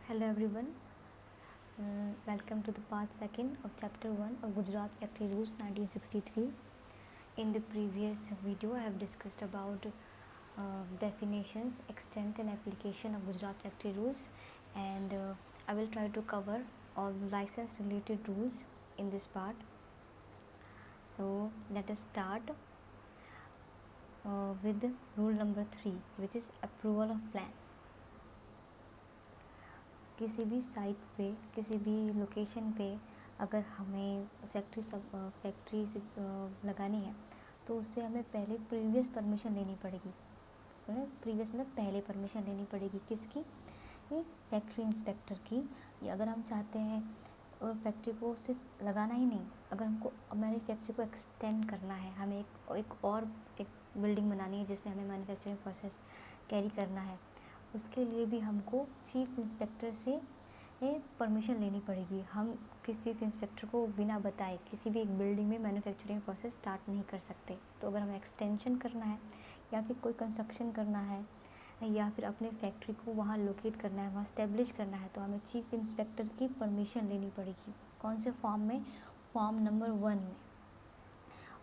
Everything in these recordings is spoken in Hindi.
Hello everyone, welcome to the part 2nd of chapter 1 of Gujarat Factory Rules 1963. In the previous video I have discussed about definitions, extent and application of Gujarat Factory Rules, and I will try to cover all license related rules in this part. So let us start with rule number 3, which is approval of plans. किसी भी साइट पे, किसी भी लोकेशन पे अगर हमें फैक्ट्री से लगानी है तो उससे हमें पहले प्रीवियस परमिशन लेनी पड़ेगी। प्रीवियस मतलब पहले परमिशन लेनी पड़ेगी किसकी? ये फैक्ट्री इंस्पेक्टर की। या अगर हम चाहते हैं और फैक्ट्री को सिर्फ लगाना ही नहीं, अगर हमको हमारी फैक्ट्री को एक्सटेंड करना है, हमें एक बिल्डिंग बनानी है जिसमें हमें मैन्युफैक्चरिंग प्रोसेस कैरी करना है, उसके लिए भी हमको चीफ इंस्पेक्टर से परमिशन लेनी पड़ेगी। हम किसी चीफ इंस्पेक्टर को बिना बताए किसी भी एक बिल्डिंग में मैन्युफैक्चरिंग प्रोसेस स्टार्ट नहीं कर सकते। तो अगर हमें एक्सटेंशन करना है या फिर कोई कंस्ट्रक्शन करना है या फिर अपने फैक्ट्री को वहाँ लोकेट करना है, वहाँ स्टैब्लिश करना है, तो हमें चीफ इंस्पेक्टर की परमिशन लेनी पड़ेगी। कौन से फॉर्म में? फॉर्म नंबर 1 में।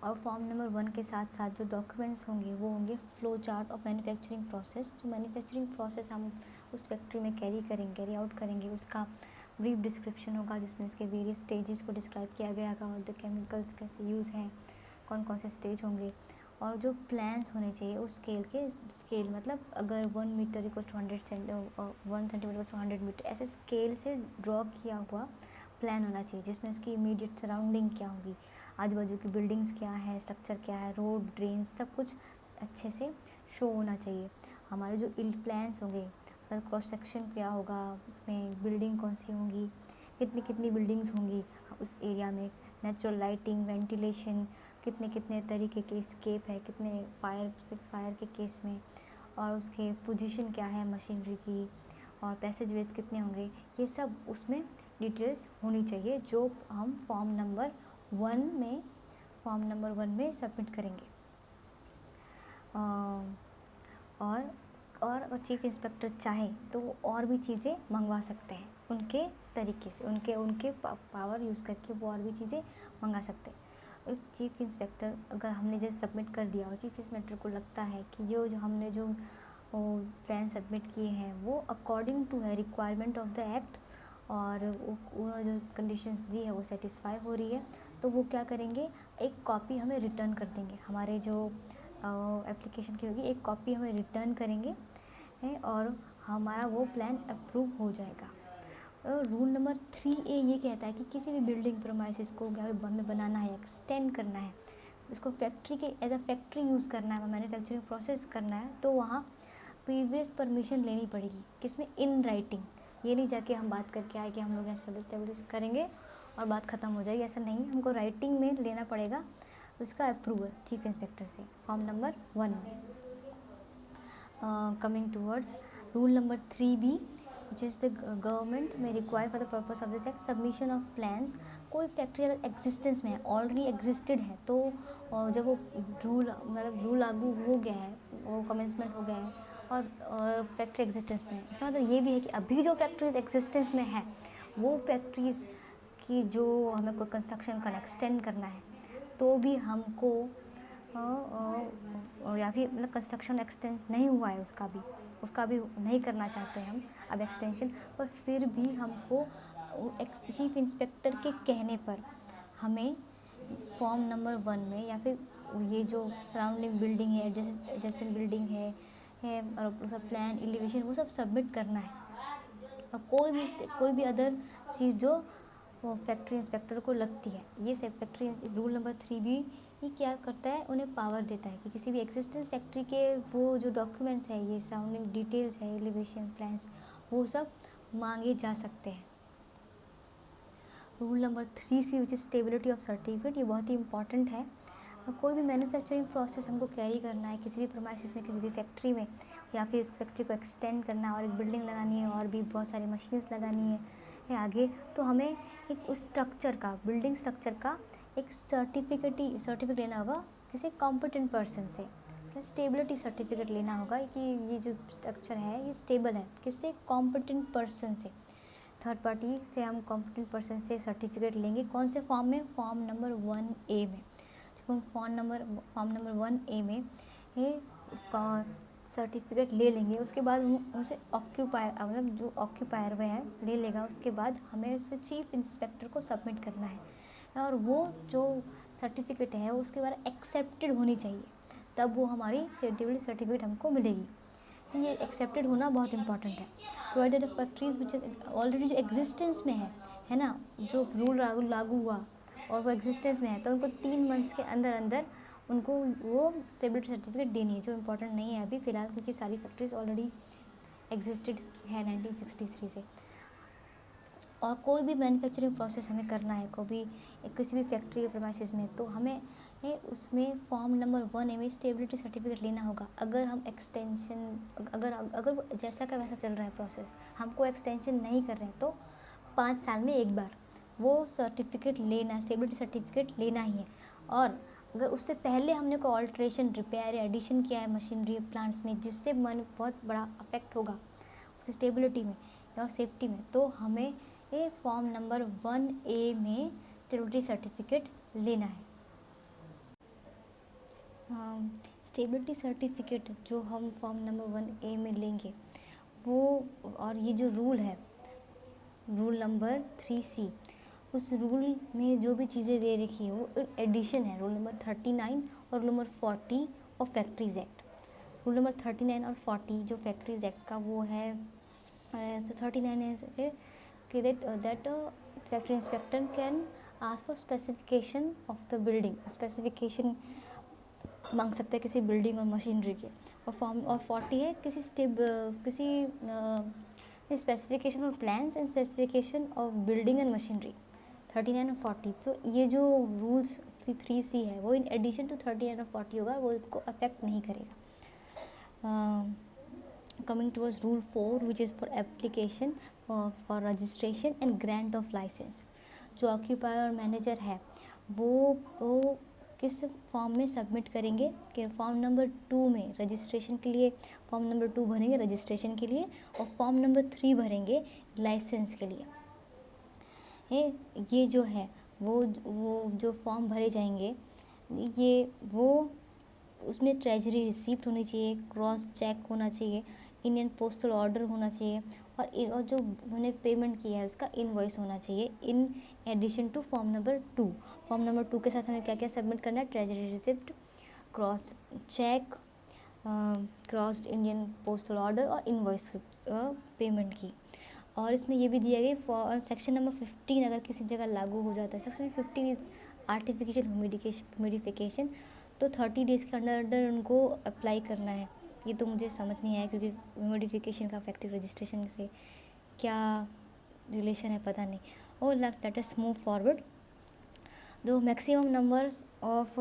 और फॉर्म नंबर 1 के साथ साथ जो डॉक्यूमेंट्स होंगे वो होंगे flow chart of manufacturing process. जो मैन्युफैक्चरिंग प्रोसेस हम उस फैक्ट्री में कैरी आउट करेंगे, उसका ब्रीफ डिस्क्रिप्शन होगा जिसमें इसके वेरियस स्टेजेस को डिस्क्राइब किया गया होगा और द केमिकल्स कैसे यूज़ हैं, कौन कौन से स्टेज होंगे, और जो प्लान्स होने चाहिए उस स्केल मतलब अगर 1 metre equals to 1 centimetre equals to 100 metre, ऐसे स्केल से ड्रॉ किया हुआ प्लान होना चाहिए जिसमें उसकी इमीडिएट सराउंडिंग क्या होगी, आजू बाजू की बिल्डिंग्स क्या है, स्ट्रक्चर क्या है, रोड, ड्रेन, सब कुछ अच्छे से शो होना चाहिए। हमारे जो प्लान्स होंगे उसका क्रॉस सेक्शन क्या होगा, उसमें बिल्डिंग कौन सी होंगी, कितनी बिल्डिंग्स होंगी उस एरिया में, नेचुरल लाइटिंग, वेंटिलेशन, कितने तरीके के स्केप है, कितने फायर के केस में, और उसके पोजीशन क्या है मशीनरी की, और पैसेज वेज कितने होंगे, ये सब उसमें डिटेल्स होनी चाहिए जो हम फॉर्म नंबर 1 में सबमिट करेंगे। और चीफ इंस्पेक्टर चाहे तो वो और भी चीज़ें मंगवा सकते हैं उनके तरीके से, उनके पावर यूज़ करके वो और भी चीज़ें मंगा सकते हैं। एक चीफ इंस्पेक्टर अगर हमने जैसे सबमिट कर दिया और चीफ इंस्पेक्टर को लगता है कि जो हमने जो प्लान सबमिट किए हैं वो अकॉर्डिंग टू है रिक्वायरमेंट ऑफ द एक्ट और उन्होंने जो कंडीशंस दी है वो सेटिस्फाई हो रही है, तो वो क्या करेंगे, एक कॉपी हमें रिटर्न कर देंगे। हमारे जो एप्लीकेशन की होगी एक कॉपी हमें रिटर्न करेंगे और हमारा वो प्लान अप्रूव हो जाएगा। रूल नंबर 3A ये कहता है कि किसी भी बिल्डिंग प्रोमाइसिस को हमें बनाना है, एक्सटेंड करना है, उसको फैक्ट्री के एज अ फैक्ट्री यूज़ करना है, मैन्युफैक्चरिंग प्रोसेस करना है, तो वहाँ प्रीवियस परमिशन लेनी पड़ेगी। किसमें? In writing. ये नहीं जाके हम बात करके आए कि हम लोग ऐसा एस्टेब्लिश करेंगे और बात ख़त्म हो जाएगी, ऐसा नहीं, हमको राइटिंग में लेना पड़ेगा उसका अप्रूवल चीफ इंस्पेक्टर से, फॉर्म नंबर 1 में। Coming towards rule number 3B which is the government में require for the purpose of this act submission of plans. कोई फैक्ट्री अगर एग्जिस्टेंस में है, ऑलरेडी एग्जिस्टेड है, तो जब वो रूल लागू हो गया है, वो कमेंसमेंट हो गया है और फैक्ट्री एग्जिस्टेंस में है, इसका मतलब ये भी है कि अभी जो फैक्ट्रीज एग्जिस्टेंस में है वो फैक्ट्रीज़ की जो हमें कोई कंस्ट्रक्शन करना, एक्सटेंड करना है, तो भी हमको या फिर मतलब कंस्ट्रक्शन एक्सटेंड नहीं हुआ है उसका भी नहीं करना चाहते हैं हम अब एक्सटेंशन, पर फिर भी हमको चीफ इंस्पेक्टर के कहने पर हमें फॉर्म नंबर 1 में या फिर ये जो सराउंडिंग बिल्डिंग है, जैसे बिल्डिंग है और उसका प्लान, एलिवेशन, वो सब सबमिट करना है। और कोई भी अदर चीज़ जो वो फैक्ट्री इंस्पेक्टर को लगती है, ये फैक्ट्री रूल नंबर 3B ये क्या करता है, उन्हें पावर देता है कि किसी भी एग्जिस्टेंस फैक्ट्री के वो जो डॉक्यूमेंट्स है, ये सराउंडिंग डिटेल्स है, एलिवेशन प्लान्स, वो सब मांगे जा सकते हैं। Rule number 3C which is stability of certificate, ये बहुत ही इंपॉर्टेंट है। कोई भी मैन्युफैक्चरिंग प्रोसेस हमको कैरी करना है किसी भी प्रोमाइसिस में, किसी भी फैक्ट्री में, या फिर उस फैक्ट्री को एक्सटेंड करना है और एक बिल्डिंग लगानी है और भी बहुत सारी मशीन्स लगानी है आगे, तो हमें एक उस स्ट्रक्चर का, बिल्डिंग स्ट्रक्चर का एक सर्टिफिकेट लेना होगा किसी कॉम्पिटेंट पर्सन से। स्टेबिलिटी सर्टिफिकेट लेना होगा कि ये जो स्ट्रक्चर है ये स्टेबल है, किससे? कॉम्पिटेंट पर्सन से। थर्ड पार्टी से हम कॉम्पिटेंट पर्सन से सर्टिफिकेट लेंगे। कौन से फॉर्म में? फॉर्म नंबर 1A में। जब हम फॉर्म नंबर 1A में सर्टिफिकेट ले लेंगे, उसके बाद हम उसे ऑक्यूपायर मतलब जो ऑक्यूपायर वह है ले लेगा, उसके बाद हमें उसे चीफ इंस्पेक्टर को सबमिट करना है और वो जो सर्टिफिकेट है उसके बाद एक्सेप्टेड होनी चाहिए, तब वो हमारी सेफ्टी सर्टिफिकेट हमको मिलेगी। ये एक्सेप्टेड होना बहुत इंपॉर्टेंट है। प्रोवाइडेड फैक्ट्रीज विच ऑलरेडी जो एग्जिस्टेंस में है ना, जो रूल लागू हुआ और वो एग्जिस्टेंस में है, तो उनको 3 मंथ्स के अंदर अंदर उनको वो स्टेबिलिटी सर्टिफिकेट देनी है, जो इम्पोर्टेंट नहीं है अभी फ़िलहाल, क्योंकि सारी फैक्ट्रीज ऑलरेडी एग्जिस्टेड है 1963 से। और कोई भी मैन्युफैक्चरिंग प्रोसेस हमें करना है किसी भी फैक्ट्री या प्रेमाइसेस में, तो हमें उसमें फॉर्म नंबर 1A में स्टेबिलिटी सर्टिफिकेट लेना होगा। अगर हम एक्सटेंशन अगर जैसा का वैसा चल रहा है प्रोसेस, हमको एक्सटेंशन नहीं कर रहे हैं, तो 5 साल में एक बार वो सर्टिफिकेट लेना, स्टेबिलिटी सर्टिफिकेट लेना ही है। और अगर उससे पहले हमने कोई ऑल्ट्रेशन, रिपेयर या एडिशन किया है मशीनरी प्लांट्स में, जिससे बहुत बड़ा अफेक्ट होगा उसकी स्टेबिलिटी में या सेफ्टी में, तो हमें ये फॉर्म नंबर 1A में स्टेबिलिटी सर्टिफिकेट लेना है। स्टेबिलिटी सर्टिफिकेट जो हम फॉर्म नंबर 1A में लेंगे वो, और ये जो रूल है, रूल नंबर 3C, उस रूल में जो भी चीज़ें दे रखी है वो एडिशन है रूल नंबर 39 और रूल नंबर 40 और फैक्ट्रीज़ एक्ट। रूल नंबर 39 और 40 जो फैक्ट्रीज़ एक्ट का वो है, 39 है कि that factory inspector can ask for specification of the building, specification मांग सकते हैं किसी बिल्डिंग और मशीनरी के। और 40 है किसी स्पेसिफिकेशन और plans and specification of building and machinery, 39 और 40। सो ये जो रूल्स 3C है वो इन एडिशन टू 39 और 40 होगा, वो इसको अफेक्ट नहीं करेगा। Coming towards rule 4 which is for application for registration and grant of license, जो ऑक्यूपायर और मैनेजर है वो किस फॉर्म में सबमिट करेंगे कि फॉर्म नंबर 2 में रजिस्ट्रेशन के लिए, फॉर्म नंबर 2 भरेंगे रजिस्ट्रेशन के लिए और फॉर्म नंबर 3 भरेंगे लाइसेंस के लिए। ये जो है वो जो फॉर्म भरे जाएंगे वो उसमें ट्रेजरी रिसीप्ट होनी चाहिए, क्रॉस चेक होना चाहिए, इंडियन पोस्टल ऑर्डर होना चाहिए और जो उन्होंने पेमेंट किया है उसका इनवॉइस होना चाहिए in addition to form number 2। Form number 2 के साथ हमें क्या क्या सबमिट करना है? Treasury receipt, cross cheque, crossed Indian postal order और इनवॉइस पेमेंट की। और इसमें ये भी दिया गया सेक्शन नंबर 15 अगर किसी जगह लागू हो जाता है, सेक्शन 15 इज आर्टिफिशियल ह्यूमिडिफिकेशन, तो 30 डेज़ के अंदर उनको अप्लाई करना है। ये तो मुझे समझ नहीं आया क्योंकि ह्यूमिडिफिकेशन का फैक्ट्री रजिस्ट्रेशन से क्या रिलेशन है पता नहीं। और let us move forward. The maximum numbers of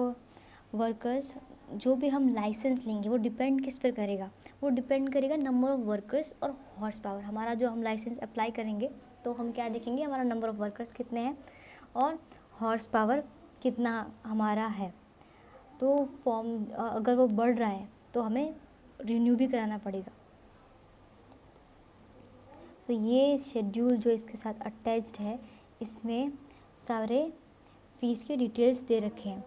workers, जो भी हम लाइसेंस लेंगे वो डिपेंड किस पर करेगा? वो डिपेंड करेगा नंबर ऑफ़ वर्कर्स और हॉर्स पावर। हमारा जो हम लाइसेंस अप्लाई करेंगे तो हम क्या देखेंगे? हमारा नंबर ऑफ़ वर्कर्स कितने हैं और हॉर्स पावर कितना हमारा है। तो फॉर्म अगर वो बढ़ रहा है तो हमें रिन्यू भी कराना पड़ेगा। सो ये शेड्यूल जो इसके साथ अटैच्ड है इसमें सारे फीस के डिटेल्स दे रखे हैं।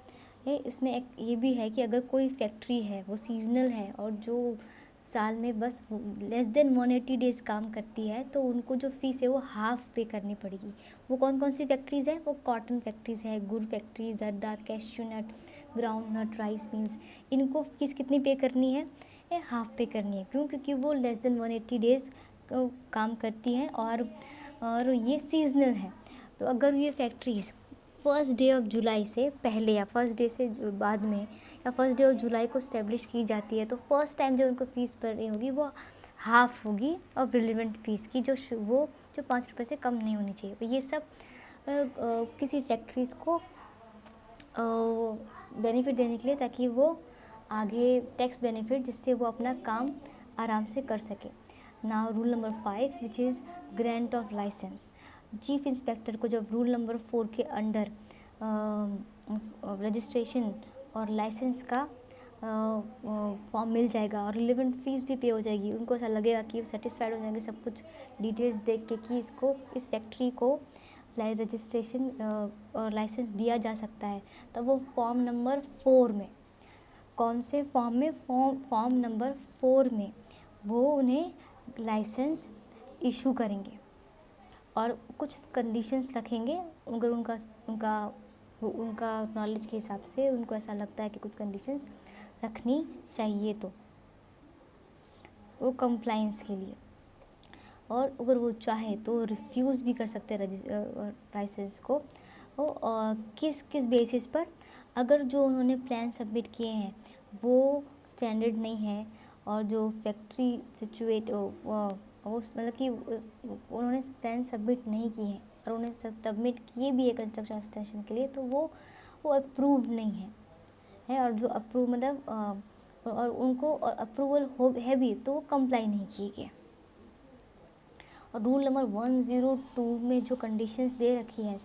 इसमें एक ये भी है कि अगर कोई फैक्ट्री है वो सीजनल है और जो साल में बस लेस देन 180 डेज़ काम करती है तो उनको जो फ़ीस है वो हाफ़ पे करनी पड़ेगी। वो कौन कौन सी फैक्ट्रीज़ है? वो कॉटन फैक्ट्रीज़ है, गुड़ फैक्ट्री, जर्दा, cashew nut, ground nut, rice mills. इनको फीस कितनी पे करनी है? ये हाफ़ पे करनी है। क्यों? क्योंकि वो लेस देन 180 डेज़ काम करती हैं और ये सीजनल है। तो अगर ये factories first day of July से पहले या फर्स्ट डे से बाद में या फर्स्ट डे ऑफ जुलाई को इस्टेब्लिश की जाती है तो फर्स्ट टाइम जो उनको फ़ीस भरनी होगी वो हाफ़ होगी और रिलेवेंट फ़ीस की जो 5 रुपये से कम नहीं होनी चाहिए। तो ये सब किसी फैक्ट्रीज़ को बेनिफिट देने के लिए, ताकि वो आगे टैक्स बेनिफिट जिससे वो अपना काम आराम से कर सके। Now rule number 5 which is grant of licence. Chief inspector को जब रूल नंबर 4 के अंडर रजिस्ट्रेशन और लाइसेंस का फॉर्म मिल जाएगा और रिलेवेंट फीस भी पे हो जाएगी। उनको ऐसा लगेगा कि वो सेटिस्फाइड हो जाएंगे सब कुछ डिटेल्स देख के कि इसको, इस फैक्ट्री को रजिस्ट्रेशन और लाइसेंस दिया जा सकता है। तब वो फॉर्म नंबर 4 में, कौन से फॉर्म में, फॉर्म नंबर 4 में वो उन्हें लाइसेंस इशू करेंगे और कुछ कंडीशंस रखेंगे। अगर उनका नॉलेज के हिसाब से उनको ऐसा लगता है कि कुछ कंडीशंस रखनी चाहिए तो वो कंप्लाइंस के लिए, और अगर वो चाहे तो रिफ्यूज़ भी कर सकते हैं लाइसेंस को। किस किस बेसिस पर, अगर जो उन्होंने प्लान सबमिट किए हैं वो स्टैंडर्ड नहीं है और जो फैक्ट्री सिचुएट वो मतलब कि उन्होंने प्लान सबमिट नहीं किए हैं और उन्हें सबमिट किए भी है कंस्ट्रक्शन एक्सटेंशन के लिए, तो वो अप्रूव नहीं है और जो अप्रूव मतलब और उनको और अप्रूवल हो है भी तो वो कंप्लाई नहीं किए गए। और रूल नंबर 102 में जो कंडीशंस दे रखी है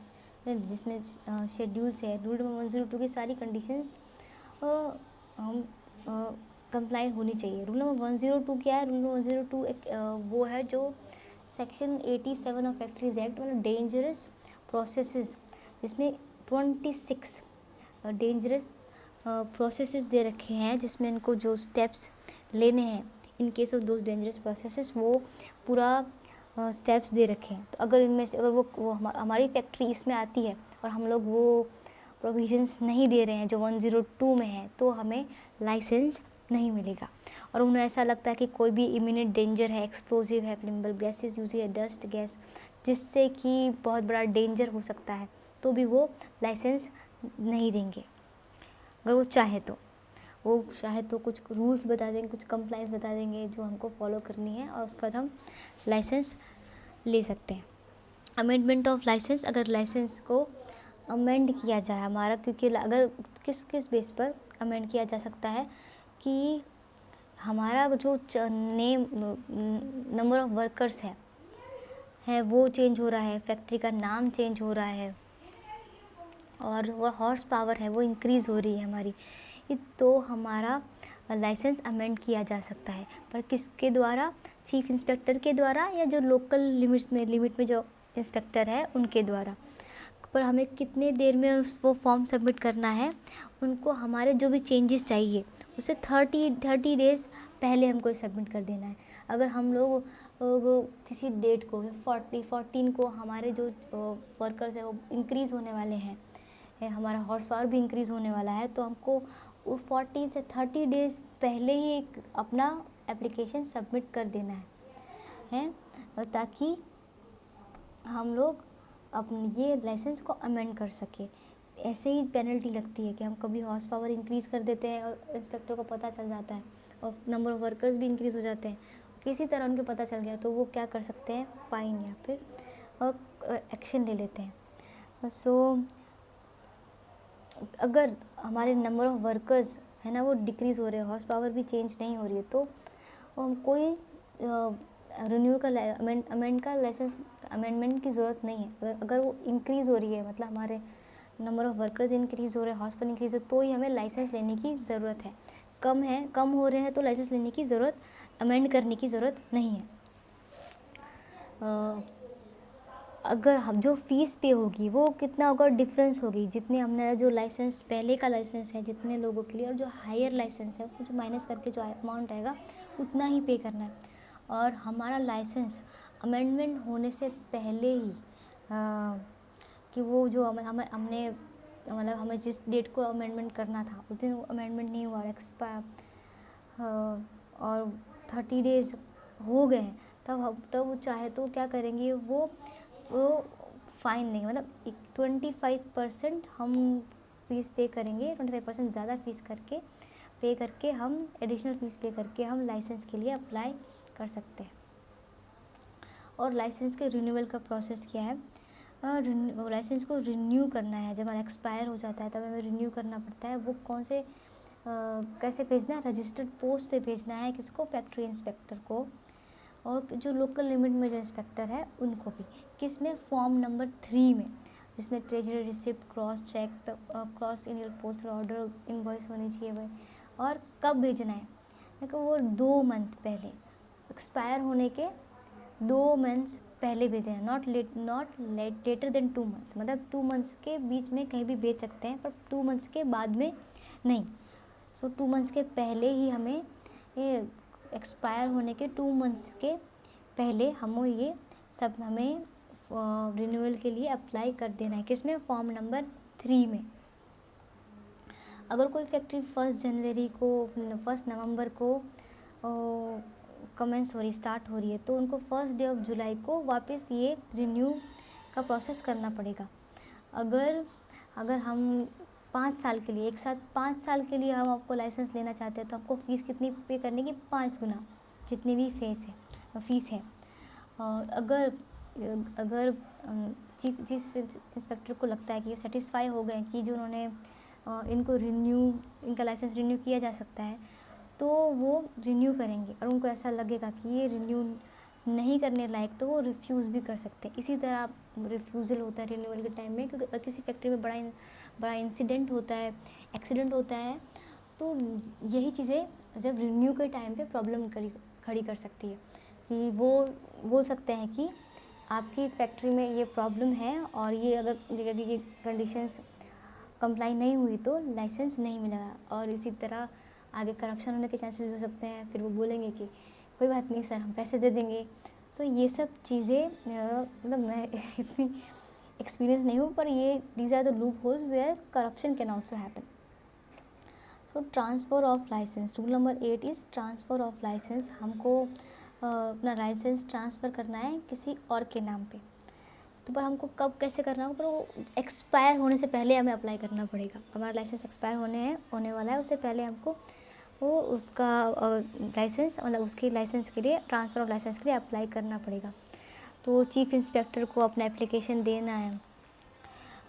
जिसमें शेड्यूल्स है, रूल नंबर 102 की सारी कंडीशंस हम कंप्लाई होनी चाहिए। रूल नंबर 102 क्या है? रूल नंबर 102 एक वो है जो सेक्शन 87 ऑफ फैक्ट्रीज एक्ट मतलब डेंजरस प्रोसेसेस, जिसमें 26 डेंजरस प्रोसेसेस दे रखे हैं, जिसमें इनको जो स्टेप्स लेने हैं in case of those dangerous processes वो पूरा स्टेप्स दे रखे हैं। तो अगर इनमें से अगर वो हमारी फैक्ट्री इसमें आती है और हम लोग वो प्रोविजंस नहीं दे रहे हैं जो 102 में है, तो हमें लाइसेंस नहीं मिलेगा। और उन्हें ऐसा लगता है कि कोई भी इमिनेंट डेंजर है, एक्सप्लोजिव है, फ्लेमेबल गैसेस यूज है, डस्ट गैस, जिससे कि बहुत बड़ा डेंजर हो सकता है, तो भी वो लाइसेंस नहीं देंगे। अगर वो चाहे तो कुछ रूल्स बता देंगे, कुछ कंप्लाइंस बता देंगे जो हमको फॉलो करनी है और उसके बाद हम लाइसेंस ले सकते हैं। अमेंडमेंट ऑफ लाइसेंस, अगर लाइसेंस को अमेंड किया जाए हमारा, क्योंकि अगर किस बेस पर अमेंड किया जा सकता है कि हमारा जो नंबर ऑफ वर्कर्स है वो चेंज हो रहा है, फैक्ट्री का नाम चेंज हो रहा है और वो हॉर्स पावर है वो इंक्रीज़ हो रही है हमारी, तो हमारा लाइसेंस अमेंड किया जा सकता है। पर किसके द्वारा? चीफ इंस्पेक्टर के द्वारा या जो लोकल लिमिट में जो इंस्पेक्टर है उनके द्वारा। पर हमें कितने देर में वो फॉर्म सबमिट करना है, उनको हमारे जो भी चेंजेस चाहिए उसे 30 डेज़ पहले हमको सबमिट कर देना है। अगर हम लोग किसी डेट को 14 को हमारे जो वर्कर्स है वो इंक्रीज़ होने वाले हैं, हमारा हॉर्स पावर भी इंक्रीज़ होने वाला है, तो हमको 14 से 30 डेज़ पहले ही अपना एप्लीकेशन सबमिट कर देना है ताकि हम लोग अपने ये लाइसेंस को अमेंड कर सके। ऐसे ही पेनल्टी लगती है कि हम कभी हॉर्स पावर इंक्रीज़ कर देते हैं और इंस्पेक्टर को पता चल जाता है और नंबर ऑफ़ वर्कर्स भी इंक्रीज़ हो जाते हैं, किसी तरह उनको पता चल गया तो वो क्या कर सकते हैं, फ़ाइन या फिर एक्शन ले लेते हैं। सो अगर हमारे नंबर ऑफ़ वर्कर्स है ना वो डिक्रीज़ हो रहे हैं, हॉर्स पावर भी चेंज नहीं हो रही है, तो कोई रिन्यू का अमेंड का लाइसेंस अमेंडमेंट की ज़रूरत नहीं है। अगर वो इंक्रीज़ हो रही है मतलब हमारे नंबर ऑफ़ वर्कर्स इंक्रीज़ हो रहे हैं, हॉर्स पावर इंक्रीज़ हो, तो ही हमें लाइसेंस लेने की ज़रूरत है। कम हो रहे हैं तो लाइसेंस लेने की ज़रूरत, अमेंड करने की ज़रूरत नहीं है। अगर हम जो फ़ीस पे होगी वो कितना होगा, डिफरेंस होगी, जितने हमने जो लाइसेंस पहले का लाइसेंस है जितने लोगों के लिए और जो हायर लाइसेंस है उसमें जो माइनस करके जो अमाउंट आएगा उतना ही पे करना है। और हमारा लाइसेंस अमेंडमेंट होने से पहले ही कि वो जो हमने मतलब हमें जिस डेट को अमेंडमेंट करना था उस दिन अमेंडमेंट नहीं हुआ, एक्सपायर और 30 डेज़ हो गए, तब वो चाहे तो क्या करेंगे, वो फ़ाइन देंगे, मतलब 25% हम फ़ीस पे करेंगे, 25% ज़्यादा फ़ीस पे करके हम एडिशनल फ़ीस पे करके हम लाइसेंस के लिए अप्लाई कर सकते हैं। और लाइसेंस के रिन्यूअल का प्रोसेस क्या है? लाइसेंस को रिन्यू करना है, जब हमारा एक्सपायर हो जाता है तब हमें रिन्यू करना पड़ता है। वो कौन से कैसे भेजना है? रजिस्टर्ड पोस्ट से भेजना है। किसको? फैक्ट्री इंस्पेक्टर को, और जो लोकल लिमिट में जो इंस्पेक्टर है उनको भी। किस में? फॉर्म नंबर 3 में, जिसमें treasury receipt, cross cheque, cross annual postal order, invoice होनी चाहिए भाई, और कब भेजना है, देखो वो 2 मंथ पहले, एक्सपायर होने के 2 मंथ्स पहले भेजें, नॉट लेटर देन 2 मंथ्स, मतलब 2 मंथ्स के बीच में कहीं भी भेज सकते हैं पर 2 मंथ्स के बाद में नहीं। सो 2 मंथ्स के पहले ही हमें ये एक्सपायर होने के 2 मंथ्स के पहले हमें ये सब हमें रिन्यूअल के लिए अप्लाई कर देना है। किसमें? फॉर्म नंबर 3 में। अगर कोई फैक्ट्री 1 जनवरी को 1 नवंबर को कमेंस हो रही, स्टार्ट हो रही है, तो उनको 1 डे ऑफ जुलाई को वापस ये रिन्यू का प्रोसेस करना पड़ेगा। अगर हम 5 साल के लिए, एक साथ 5 साल के लिए हम आपको लाइसेंस लेना चाहते हैं तो आपको फ़ीस कितनी पे करने की? 5 गुना जितनी भी फ़ीस है। और अगर चीफ इंस्पेक्टर को लगता है कि ये सेटिस्फाई हो गए कि जो उन्होंने इनका लाइसेंस रिन्यू किया जा सकता है, तो वो रिन्यू करेंगे। और उनको ऐसा लगेगा कि ये रिन्यू नहीं करने लायक, तो वो रिफ्यूज़ भी कर सकते हैं। इसी तरह रिफ्यूज़ल होता है रिन्यूअल के टाइम में, क्योंकि किसी फैक्ट्री में बड़ा इंसिडेंट होता है, एक्सीडेंट होता है, तो यही चीज़ें जब रिन्यू के टाइम पे प्रॉब्लम खड़ी कर सकती है कि वो बोल सकते हैं कि आपकी फैक्ट्री में ये प्रॉब्लम है और ये अगर ये कंडीशंस कंप्लाई नहीं हुई तो लाइसेंस नहीं मिलेगा। और इसी तरह आगे करप्शन होने के चांसेस हो सकते हैं। फिर वो बोलेंगे कि कोई बात नहीं सर, हम पैसे दे देंगे। सो ये सब चीज़ें मतलब मैं इतनी एक्सपीरियंस नहीं हूँ, पर ये these are the loopholes where corruption can also happen. So transfer of licence, rule number 8 is transfer of licence. हमको अपना लाइसेंस ट्रांसफ़र करना है किसी और के नाम पे। तो पर हमको कब कैसे करना होगा? पर वो एक्सपायर होने से पहले हमें अप्लाई करना पड़ेगा। हमारा लाइसेंस एक्सपायर होने वाला है, उससे पहले हमको वो उसका लाइसेंस, मतलब उसके लाइसेंस के लिए, ट्रांसफ़र ऑफ लाइसेंस के लिए अप्लाई करना पड़ेगा। तो चीफ इंस्पेक्टर को अपना एप्लीकेशन देना है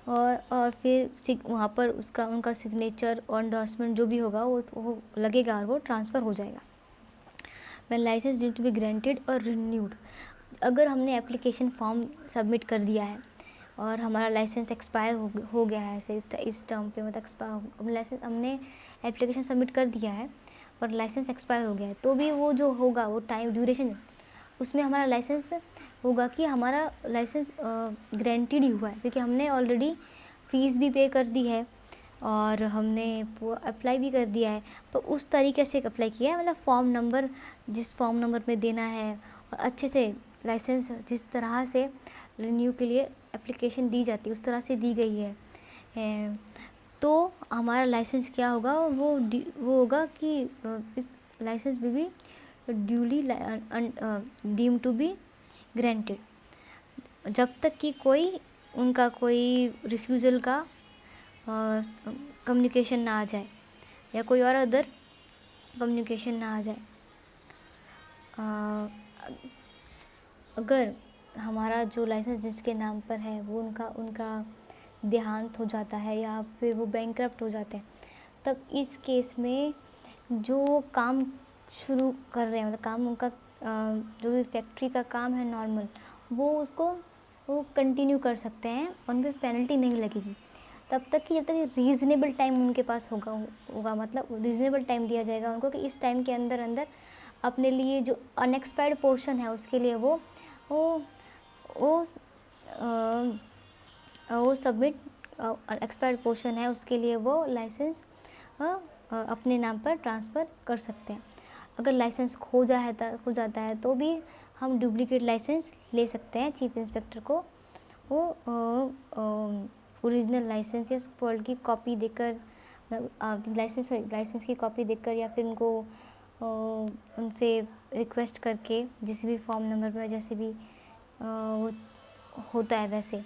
और फिर वहाँ पर उनका सिग्नेचर और एंडोर्समेंट जो भी होगा वो लगेगा और वो ट्रांसफ़र हो जाएगा। When licence need to be granted और रिन्यूड, अगर हमने एप्लीकेशन फॉर्म सबमिट कर दिया है और हमारा लाइसेंस एक्सपायर हो गया है, ऐसे इस टर्म पे, मतलब लाइसेंस हमने एप्लीकेशन सबमिट कर दिया है और लाइसेंस एक्सपायर हो गया है, तो भी वो जो होगा वो टाइम ड्यूरेशन, उसमें हमारा लाइसेंस होगा कि हमारा लाइसेंस ग्रांटेड ही हुआ है, क्योंकि हमने ऑलरेडी फ़ीस भी पे कर दी है और हमने अप्लाई भी कर दिया है। पर उस तरीके से अप्लाई किया है, मतलब फॉर्म नंबर जिस फॉर्म नंबर में देना है और अच्छे से लाइसेंस जिस तरह से रिन्यू के लिए एप्लीकेशन दी जाती है उस तरह से दी गई है, तो हमारा लाइसेंस क्या होगा? वो होगा कि इस लाइसेंस भी duly deem to be granted, जब तक कि उनका कोई रिफ्यूज़ल का कम्युनिकेशन ना आ जाए या कोई और अदर कम्युनिकेशन ना आ जाए। अगर हमारा जो लाइसेंस जिसके नाम पर है वो उनका देहांत हो जाता है या फिर वो बैंकरप्ट हो जाते हैं, तब इस केस में जो काम शुरू कर रहे हैं, मतलब काम उनका जो भी फैक्ट्री का काम है नॉर्मल, वो कंटिन्यू कर सकते हैं, उन पर पेनल्टी नहीं लगेगी तब तक कि जब तक रीज़नेबल टाइम उनके पास होगा, मतलब रीज़नेबल टाइम दिया जाएगा उनको कि इस टाइम के अंदर अपने लिए जो अनएक्सपायर्ड पोर्शन है उसके लिए वो सबमिट, एक्सपायर्ड पोर्शन है उसके लिए वो लाइसेंस अपने नाम पर ट्रांसफ़र कर सकते हैं। अगर लाइसेंस खो जाता है तो भी हम डुप्लीकेट लाइसेंस ले सकते हैं। चीफ इंस्पेक्टर को वो ओरिजिनल लाइसेंस या वर्ल्ड की कॉपी देकर, लाइसेंस की कॉपी देकर या फिर उनको उनसे रिक्वेस्ट करके जिस भी फॉर्म नंबर पर जैसे भी होता है वैसे।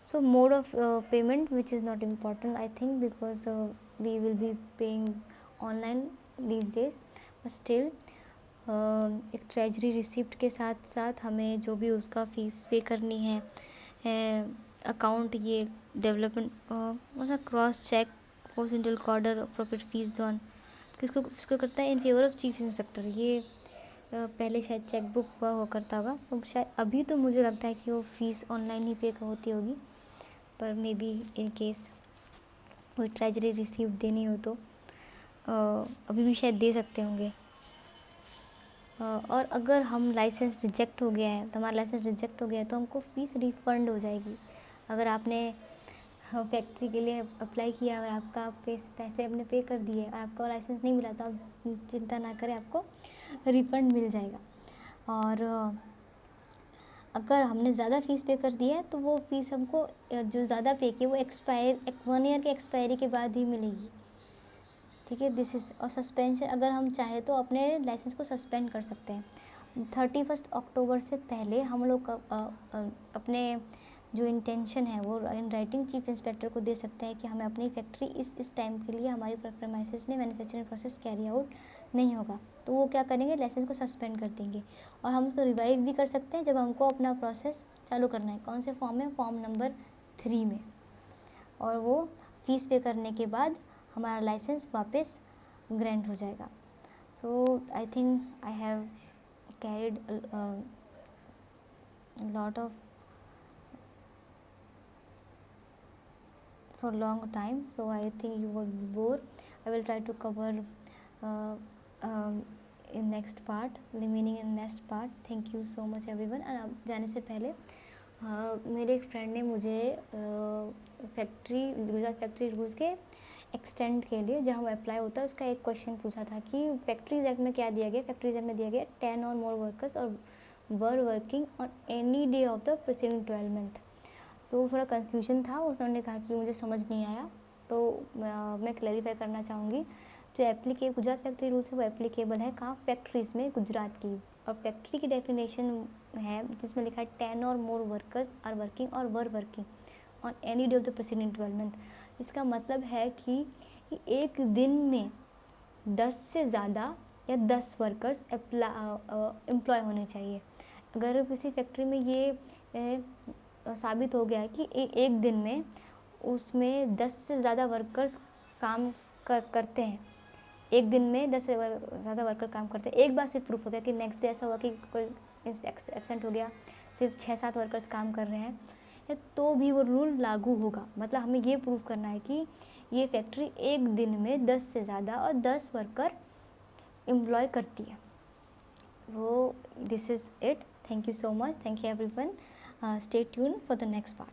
So mode of payment which is not important I think, because we will be paying online these days, but still एक ट्रेजरी रिसिप्ट के साथ साथ हमें जो भी उसका फीस पे करनी है, अकाउंट ये डेवलपमेंट मतलब cross check post इंटल order profit fees don किसको करता है? In favour of chief inspector. ये पहले शायद चेक बुक हुआ करता होगा, तो शायद अभी तो मुझे लगता है कि वो फ़ीस ऑनलाइन ही पे होती होगी, पर मे बी इन केस कोई ट्रेजरी रिसीप्ट देनी हो तो अभी भी शायद दे सकते होंगे। और अगर हम लाइसेंस रिजेक्ट हो गया है, तो हमारा लाइसेंस रिजेक्ट हो गया है तो हमको फ़ीस रिफ़ंड हो जाएगी। अगर आपने फैक्ट्री के लिए अप्लाई किया और आपका पैसे आपने पे कर दिए और आपका लाइसेंस नहीं मिला, तो आप चिंता ना करें, आपको रिफ़ंड मिल जाएगा। और अगर हमने ज़्यादा फ़ीस पे कर दिया है तो वो फ़ीस हमको जो ज़्यादा पे की वो 1 ईयर के एक्सपायरी के बाद ही मिलेगी। ठीक है, दिस इज़। और सस्पेंशन, अगर हम चाहे तो अपने लाइसेंस को सस्पेंड कर सकते हैं। 31 अक्टूबर से पहले हम लोग अपने जो इंटेंशन है वो इन राइटिंग चीफ इंस्पेक्टर को दे सकते हैं कि हमें अपनी फैक्ट्री इस टाइम के लिए हमारी प्रेमाइसेस में मैन्युफैक्चरिंग प्रोसेस कैरी आउट नहीं होगा, तो वो क्या करेंगे, लाइसेंस को सस्पेंड कर देंगे। और हम उसको रिवाइव भी कर सकते हैं जब हमको अपना प्रोसेस चालू करना है। कौन से फॉर्म में, फॉर्म नंबर 3 में। और वो फीस पे करने के बाद हमारा लाइसेंस वापस ग्रांट हो जाएगा। So I think I have carried lot of for long time, so I think you will be bored. I will try to cover uh, in next part, remaining in next part. Thank you so much everyone. और जाने से पहले मेरे एक फ्रेंड ने मुझे फैक्ट्री, गुजरात फैक्ट्री रूल्स के एक्सटेंड के लिए जहाँ वो अप्लाई होता है उसका एक क्वेश्चन पूछा था कि फैक्ट्रीज एक्ट में क्या दिया गया। फैक्ट्रीज एक्ट में दिया गया 10 और मोर वर्कर्स और were working on any day of the preceding 12 month. So थोड़ा कन्फ्यूजन था, उन्होंने कहा कि मुझे समझ नहीं आया, तो मैं क्लैरिफाई करना चाहूँगी। जो एप्लीकेबल गुजरात फैक्ट्री रूल्स है वो एप्लीकेबल है कहाँ, फैक्ट्रीज़ में, गुजरात की। और फैक्ट्री की डेफिनेशन है जिसमें लिखा है 10 और मोर वर्कर्स आर वर्किंग और were working on any day of the preceding 12 month. इसका मतलब है कि एक दिन में 10 से ज़्यादा या 10 वर्कर्स एम्प्लॉय होने चाहिए। अगर किसी फैक्ट्री में ये साबित हो गया है कि एक दिन में उसमें 10 से ज़्यादा वर्कर्स काम करते हैं, एक दिन में 10 से ज़्यादा वर्कर काम करते हैं, एक बार सिर्फ प्रूफ हो गया कि नेक्स्ट डे ऐसा हुआ कि कोई एब्सेंट हो गया, सिर्फ 6-7 वर्कर्स काम कर रहे हैं, तो भी वो रूल लागू होगा। मतलब हमें ये प्रूव करना है कि ये फैक्ट्री एक दिन में 10 से ज़्यादा और 10 वर्कर एम्प्लॉय करती है। So this is it. Thank you so much. Thank you everyone. Stay tuned for the next part.